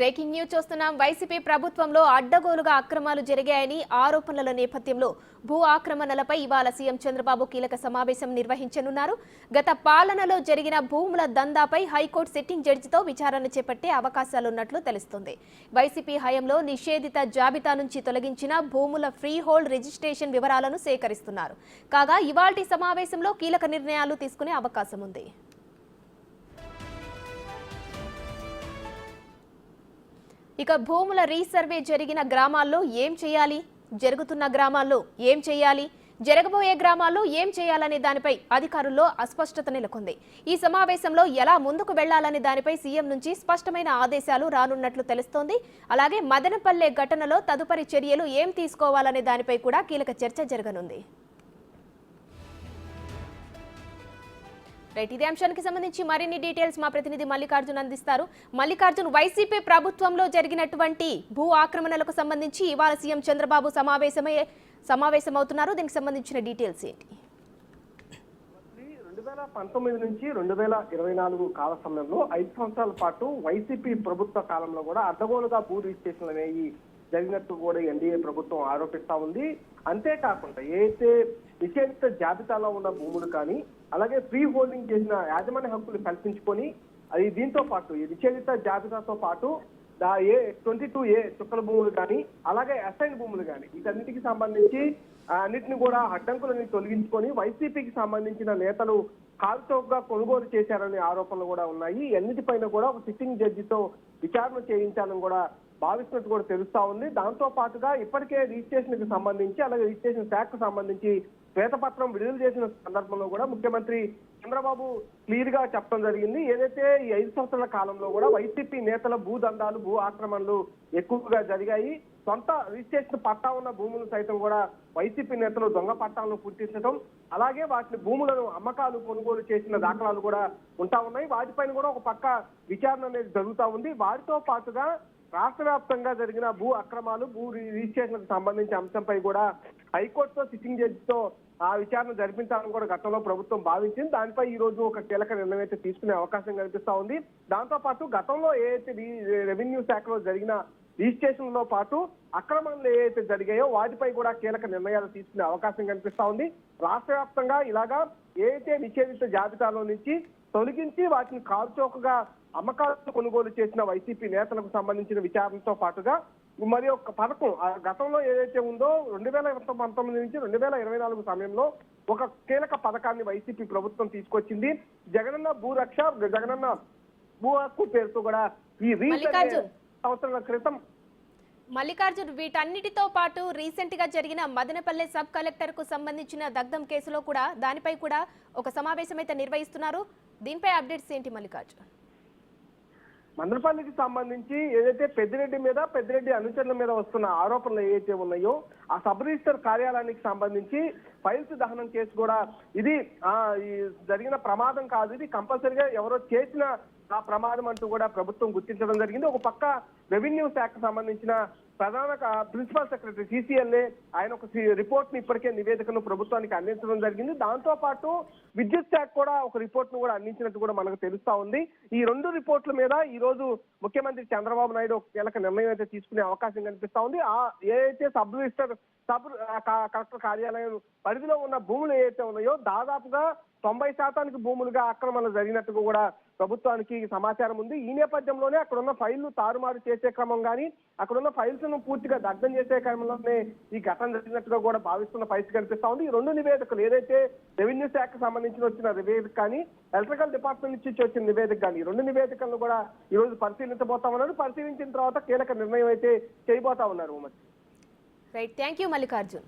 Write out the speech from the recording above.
Breaking news చూస్తున్నాం. YCP ప్రభుత్వంలో అడ్డగోలుగా అక్రమాలు జరిగాయని ఆరోపణల నేపథ్యంలో భూ ఆక్రమణలపై ఇవాళ సీఎం చంద్రబాబు కీలక సమావేశం నిర్వహించనున్నారు. గత పాలనలో జరిగిన భూముల దందాపై హైకోర్టు సిట్టింగ్ జడ్జితో విచారణ చేపట్టే అవకాశాలున్నట్లు తెలుస్తోంది. వైసీపీ హయాంలో నిషేధిత జాబితా నుంచి తొలగించిన భూముల ఫ్రీ హోల్డ్ రిజిస్ట్రేషన్ వివరాలను సేకరిస్తున్నారు. కాగా ఇవాల్టి సమావేశంలో కీలక నిర్ణయాలు తీసుకునే అవకాశం ఉంది. ఇక భూముల రీసర్వే జరిగిన గ్రామాల్లో ఏం చేయాలి, జరుగుతున్న గ్రామాల్లో ఏం చేయాలి, జరగబోయే గ్రామాల్లో ఏం చేయాలనే దానిపై అధికారుల్లో అస్పష్టత నెలకొంది. ఈ సమావేశంలో ఎలా ముందుకు వెళ్లాలనే దానిపై సీఎం నుంచి స్పష్టమైన ఆదేశాలు రానున్నట్లు తెలుస్తోంది. అలాగే మదనపల్లె ఘటనలో తదుపరి చర్యలు ఏం తీసుకోవాలనే దానిపై కూడా కీలక చర్చ జరగనుంది. రైట్, ఇదే అంశానికి సంబంధించి మరిన్ని డీటెయిల్స్ మా ప్రతినిధి మల్లికార్జున్ అందిస్తారు. మల్లికార్జున్, వైసీపీ ప్రభుత్వంలో జరిగినటువంటి భూ ఆక్రమణలకు సంబంధించి ఇవాళ సీఎం చంద్రబాబు సమావేశమవుతున్నారు. దీనికి సంబంధించిన డీటెయిల్స్ ఏంటి? 2019 నుంచి 2024 కాల సమయంలో 5 సంవత్సరాల పాటు వైసీపీ ప్రభుత్వ కాలంలో కూడా అడ్డగోలుగా భూ రిజిస్ట్రేషన్లు అనేవి జరిగినట్టు కూడా ఎన్డీఏ ప్రభుత్వం ఆరోపిస్తా ఉంది. అంతేకాకుండా ఏదైతే నిషేధిత జాబితాలో ఉన్న భూములు కానీ అలాగే ఫ్రీ హోల్డింగ్ చేసిన యాజమాన్య హక్కులు కల్పించుకొని అది దీంతో పాటు ఈ నిషేధిత జాబితాతో పాటు A22A చుక్కల భూములు కానీ అలాగే అసైన్ భూములు కానీ వీటన్నిటికి సంబంధించి అన్నింటిని కూడా అడ్డంకులని తొలగించుకొని వైసీపీకి సంబంధించిన నేతలు కాల్చౌకగా కొనుగోలు చేశారనే ఆరోపణలు కూడా ఉన్నాయి. అన్నిటిపైన కూడా ఒక సిట్టింగ్ జడ్జితో విచారణ చేయించాలని కూడా భావిస్తున్నట్టు కూడా తెలుస్తా ఉంది. దాంతో పాటుగా ఇప్పటికే రిజిస్ట్రేషన్ కి సంబంధించి అలాగే రిజిస్ట్రేషన్ శాఖకు సంబంధించి శ్వేతపత్రం విడుదల చేసిన సందర్భంలో కూడా ముఖ్యమంత్రి చంద్రబాబు క్లియర్ గా చెప్పడం జరిగింది. ఏదైతే ఈ 5 సంవత్సరాల కాలంలో కూడా వైసీపీ నేతల భూదందాలు భూ ఆక్రమణలు ఎక్కువగా జరిగాయి. సొంత రిజిస్ట్రేషన్ పట్టా ఉన్న భూములు సైతం కూడా వైసీపీ నేతలు దొంగ పట్టాలను పుట్టించడం అలాగే వాటిని భూములను అమ్మకాలు కొనుగోలు చేసిన దాఖలాలు కూడా ఉంటా ఉన్నాయి. వాటిపైన కూడా ఒక పక్క విచారణ అనేది జరుగుతూ ఉంది. వాటితో పాటుగా రాష్ట్ర వ్యాప్తంగా జరిగిన భూ అక్రమాలు భూ రిజిస్ట్రేషన్కు సంబంధించిన అంశంపై కూడా హైకోర్టుతో సిట్టింగ్ జడ్జితో ఆ విచారణ జరిపించాలని కూడా గతంలో ప్రభుత్వం భావించింది. దానిపై ఈ రోజు ఒక కీలక నిర్ణయం అయితే తీసుకునే అవకాశం కనిపిస్తా ఉంది. దాంతో పాటు గతంలో ఏదైతే రెవెన్యూ శాఖలో జరిగిన రిజిస్ట్రేషన్ లో పాటు అక్రమాలు ఏవైతే జరిగాయో వాటిపై కూడా కీలక నిర్ణయాలు తీసుకునే అవకాశం కనిపిస్తా ఉంది. రాష్ట్ర వ్యాప్తంగా ఇలాగా ఏదైతే నిషేధిత జాబితాలో నుంచి తొలగించి వాటిని కాల్చోకగా అమ్మకాలు కొనుగోలు చేసిన వైసీపీ నేతలకు సంబంధించిన విచారణతో పాటుగా మరి ఒక పథకం గతంలో ఏదైతే ఉందో 2019 నుంచి 2024 సమయంలో ఒక కీలక పథకాన్ని వైసీపీ ప్రభుత్వం తీసుకొచ్చింది. జగనన్న భూరక్ష, జగనన్న భూ హక్కు పేరుతో కూడా ఈ సంవత్సరాల క్రితం మల్లికార్జున్, వీటన్నిటితో పాటు రీసెంట్ గా జరిగిన మదనపల్లె సబ్ కలెక్టర్ కు సంబంధించిన దగ్ధం కేసులో కూడా దానిపై కూడా ఒక సమావేశం అయితే నిర్వహిస్తున్నారు. దీనిపై అప్డేట్స్ ఏంటి మల్లికార్జున్? మదనపల్లికి సంబంధించి ఏదైతే పెద్దిరెడ్డి అనుచరుల మీద వస్తున్న ఆరోపణలు ఏవైతే ఉన్నాయో ఆ సబ్ రిజిస్టర్ కార్యాలయానికి సంబంధించి ఫైల్స్ దహనం కేసు కూడా ఇది జరిగిన ప్రమాదం కాదు, ఇది కంపల్సరిగా ఎవరో చేసిన ఆ ప్రమాదం అంటూ కూడా ప్రభుత్వం గుర్తించడం జరిగింది. ఒక పక్క రెవెన్యూ శాఖకు సంబంధించిన ప్రధాన ప్రిన్సిపల్ సెక్రటరీ CCLA ఆయన ఒక రిపోర్ట్ ని ఇప్పటికే నివేదికను ప్రభుత్వానికి అందించడం జరిగింది. దాంతో పాటు విద్యుత్ శాఖ కూడా ఒక రిపోర్ట్ ను కూడా అందించినట్టు కూడా మనకు తెలుస్తా ఉంది. ఈ 2 రిపోర్ట్ల మీద ఈ రోజు ముఖ్యమంత్రి చంద్రబాబు నాయుడు ఒక కీలక నిర్ణయం అయితే తీసుకునే అవకాశం కనిపిస్తా ఉంది. ఏదైతే సబ్ కలెక్టర్ కార్యాలయం పరిధిలో ఉన్న భూములు ఏవైతే ఉన్నాయో దాదాపుగా 90% భూములుగా ఆక్రమణలు జరిగినట్టుగా కూడా ప్రభుత్వానికి సమాచారం ఉంది. ఈ నేపథ్యంలోనే అక్కడున్న ఫైళ్లు తారుమారు చేసే క్రమం కానీ అక్కడున్న ఫైల్స్ ను పూర్తిగా దగ్ధం చేసే క్రమంలోనే ఈ ఘటన జరిగినట్టుగా కూడా భావిస్తున్న పరిస్థితి కనిపిస్తా ఉంది. ఈ 2 నివేదికలు ఏదైతే రెవెన్యూ శాఖకు సంబంధించి వచ్చిన నివేదిక కానీ ఎలక్ట్రికల్ డిపార్ట్మెంట్ నుంచి వచ్చిన నివేదిక కానీ 2 నివేదికలను కూడా ఈ రోజు పరిశీలించబోతా ఉన్నారు. పరిశీలించిన తర్వాత కీలక నిర్ణయం అయితే చేయబోతా ఉన్నారు. Right, thank you Mallikarjun.